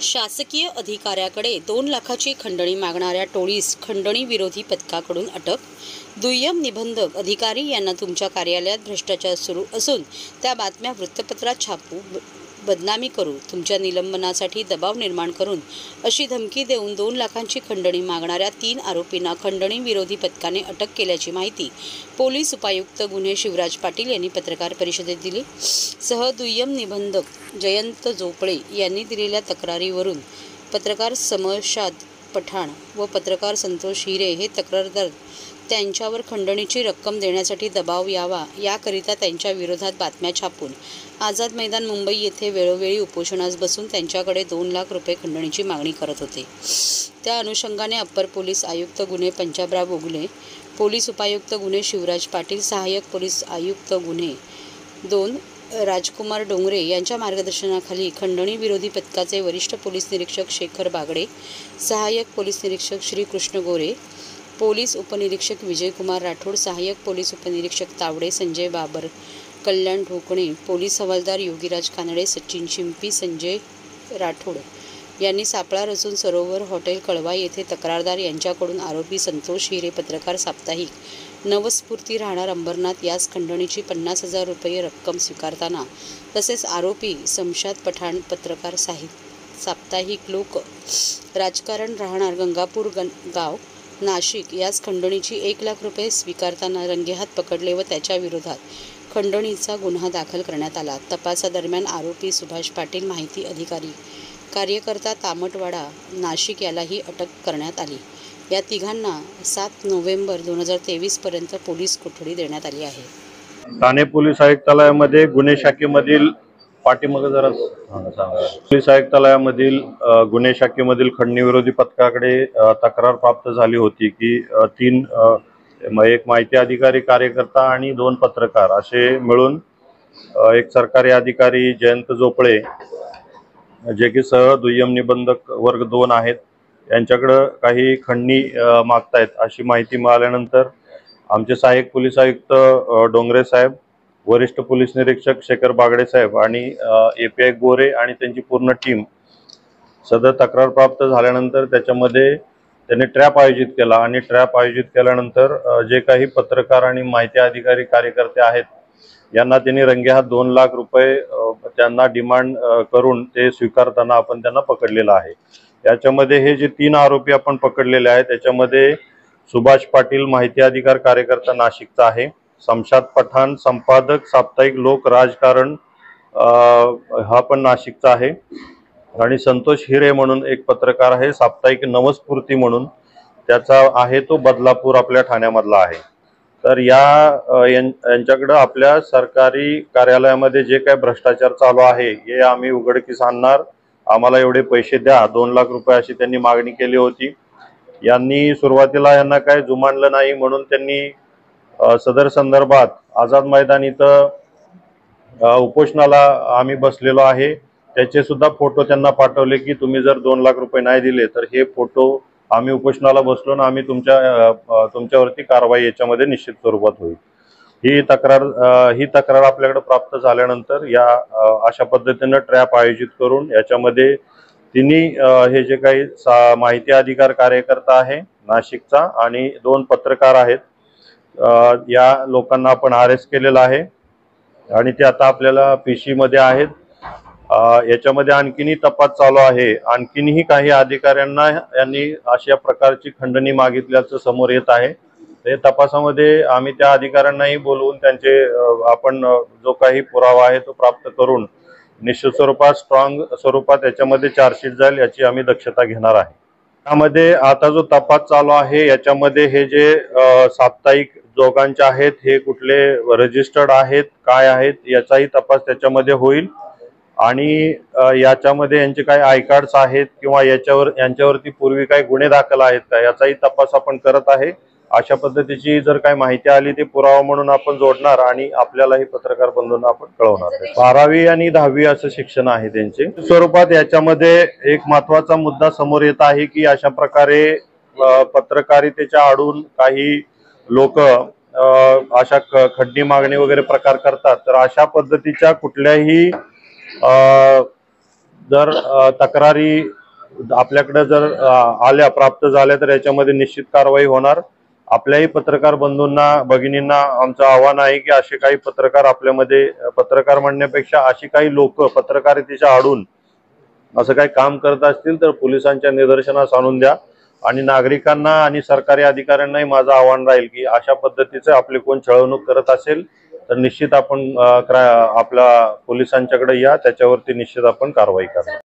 शासकीय अधिकाऱ्याकडे 2 लाखाची खंडणी मागणाऱ्या टोळीस खंडणी विरोधी पथकाकडून अटक। दुय्यम निबंधक अधिकारी यांना तुमच्या कार्यालयात भ्रष्टाचार सुरू असून त्या बातम्या वृत्तपत्रात छापू, बदनामी करू, तुमच्या निलंबनासाठी दबाव निर्माण करून अशी धमकी देऊन 2 लाखांची खंडणी मागणाऱ्या 3 आरोपींना खंडणी विरोधी पथकाने अटक केल्याची माहिती पोलीस उपायुक्त गुन्हे शिवराज पाटील यांनी पत्रकार परिषदेत दिली। सह दुय्यम निबंधक जयंत जोपळे यांनी दिलेल्या तक्रारीवरून पत्रकार समशाद पठाण व पत्रकार संतोष हिरे हे तक्रारदार त्यांच्यावर खंडणीची रक्कम देण्यासाठी दबाव यावा याकरिता त्यांच्या विरोधात बातम्या छापून आझाद मैदान मुंबई येथे वेळोवेळी उपोषणास बसून त्यांच्याकडे 2 लाख रुपये खंडणीची मागणी करत होते। त्या अनुषंगाने अप्पर पोलीस आयुक्त गुन्हे पंजाबराव ओगले, पोलीस उपायुक्त गुन्हे शिवराज पाटील, सहाय्यक पोलीस आयुक्त गुन्हे 2 राजकुमार डोंगरे यांच्या मार्गदर्शनाखाली खंडणी विरोधी पथकाचे वरिष्ठ पोलीस निरीक्षक शेखर बागडे, सहाय्यक पोलीस निरीक्षक श्री कृष्ण गोरे, पोलीस उपनिरीक्षक विजयकुमार राठोड, सहाय्यक पोलीस उपनिरीक्षक तावडे संजय बाबर, कल्याण ढोकणे, पोलीस हवालदार योगीराज कानडे, सचिन शिंपी, संजय राठोड यांनी सापळा रचून सरोवर हॉटेल कळवा येथे तक्रारदार यांच्याकडून आरोपी संतोष हिरे पत्रकार साप्ताहिक नवस्फूर्ती राहणार अंबरनाथ यास खंडणीची 50,000 रुपये रक्कम स्वीकारताना, तसेच आरोपी समशाद पठाण पत्रकार साप्ताहिक लोक राजकारण राहणार गंगापूर गाव नाशिक यास खंडणीची 1 लाख रुपये स्वीकारताना रंगेहात पकडले व त्याच्या विरोधात खंडणीचा गुन्हा दाखल करण्यात आला। तपासादरम्यान आरोपी सुभाष पाटील माहिती अधिकारी कार्यकर्ता तामटवाडा नाशिक यालाही अटक करण्यात आली। या तिघांना 7 नोव्हेंबर 2023 पर्यंत पोलीस कोठडी देण्यात आली आहे। ठाणे पोलीस आयुक्तालयामध्ये गुन्हे शाखेमधील पोलीस आयुक्तालयामधील गुन्हे शाखेमधील खंडणी विरोधी पथकाकडे तक्रार प्राप्त झाली होती की 3 एक माहिती अधिकारी कार्यकर्ता आणि 2 पत्रकार असे मिळून एक सरकारी अधिकारी जयंत जोपळे जे की सह दुय्यम निबंधक वर्ग 2 आहेत यांच्याकडे काही खंडणी मागतायत अशी माहिती मिळाल्यानंतर आमचे सहाय्यक पोलीस आयुक्त डोंगरे साहेब, वरिष्ठ पोलीस निरीक्षक शेखर बागडे साहेब आणि एपीआय गोरे आणि त्यांची पूर्ण टीम सदर तक्रार प्राप्त झाल्यानंतर त्याच्यामध्ये त्यांनी ट्रॅप आयोजित केला आणि ट्रॅप आयोजित केल्यानंतर जे काही पत्रकार आणि माहिती अधिकारी कार्यकर्ते आहेत यांना त्यांनी रंगेहात 2 लाख रुपये त्यांना डिमांड करून ते स्वीकारताना आपण त्यांना पकडलेलं आहे। याच्यामध्ये हे जे 3 आरोपी आपण पकडलेले आहेत त्याच्यामध्ये सुभाष पाटील माहिती अधिकार कार्यकर्ता नाशिकचा आहे, समशाद पठाण संपादक साप्ताहिक लोक राजकारण हा पण नाशिकचा आहे आणि संतोष हिरे म्हणून एक पत्रकार आहे साप्ताहिक नवस्फूर्ती म्हणून त्याचा आहे तो बदलापूर आपल्या ठाण्यामधला आहे। तर यांच्याकडे आपल्या सरकारी कार्यालयामध्ये जे काही भ्रष्टाचार चालू आहे हे आम्ही उघडकीस आणणार, आम्हाला एवढे पैसे द्या 2 लाख रुपये अशी त्यांनी मागणी केली होती। यांनी सुरुवातीला यांना काय जुमानलं नाही म्हणून त्यांनी सदर संदर्भात आझाद मैदान इथं उपोषणाला आम्ही बसलेलो आहे त्याचे सुद्धा फोटो त्यांना पाठवले की तुम्ही जर 2 लाख रुपये नाही दिले तर हे फोटो आम्ही उपोषणाला बसलो ना आम्ही तुमच्यावरती कारवाई याच्यामध्ये निश्चित स्वरूपात होईल। ही तक्रार आपल्याकडे प्राप्त झाल्यानंतर या अशा पद्धतीने ट्रॅप आयोजित करून याच्यामध्ये तिन्ही हे जे काही माहिती अधिकार कार्यकर्ता आहे नाशिकचा आणि 2 पत्रकार आहेत या लोकांना आपण अरेस्ट केलेला आहे आणि ते आता आपल्याला पीसी मध्ये आहेत। याच्यामध्ये आणखीनही तपास चालू आहे, आणखीनही काही अधिकाऱ्यांना यांनी अशा प्रकारची खंडणी मागितल्याचं समोर येत आहे। ते तपासामध्ये आम्ही त्या अधिकाऱ्यांनाही बोलवून त्यांचे आपण जो काही पुरावा आहे तो प्राप्त करून निश्चित स्वरूपात स्ट्रॉंग स्वरूपात याच्यामध्ये चार्जशीट जाईल याची आम्ही दक्षता घेणार आहे। त्यामध्ये आता जो तपास चालू आहे याच्यामध्ये हे जे साप्ताहिक दोघांचे आहेत हे कुठले रजिस्टर्ड आहेत काय आहेत याचाही तपास त्याच्यामध्ये होईल आणि याच्यामध्ये यांचे काही आय कार्ड्स आहेत किंवा यांच्यावरती पूर्वी काही गुन्हे दाखल आहेत का याचाही तपास आपण करत आहे। अशा पद्धतीची जर काही माहिती आली ते पुरावा म्हणून आपण जोडणार आणि आपल्यालाही पत्रकार बंधूंना आपण कळवणार। 12वी आणि 10वी असं शिक्षण आहे त्यांचे स्वरूपात। याच्यामध्ये एक महत्त्वाचा मुद्दा समोर येत आहे की अशा प्रकारे पत्रकारितेच्या आडून काही लोक अशा खंडणी मागणी वगैरे प्रकार करतात, तर अशा पद्धतीच्या कुठल्याही जर तक्रारी आपल्याकडे जर आल्या प्राप्त झाल्या तर याच्यामध्ये निश्चित कारवाई होणार। आपल्याही पत्रकार बंधूंना भगिनींना आमचं आव्हान आहे की असे काही पत्रकार आपल्यामध्ये, पत्रकार म्हणण्यापेक्षा अशी काही लोक पत्रकारितेच्या आडून असं काही काम करत असतील तर पोलिसांच्या निदर्शनास आणून द्या। आणि नागरिकांना आणि सरकारी अधिकाऱ्यांनाही माझं आव्हान राहील की अशा पद्धतीचे आपले कोण छळवणूक करत असेल तर निश्चित आपण आपल्या पोलिसांच्याकडे या, त्याच्यावरती निश्चित आपण कारवाई करा।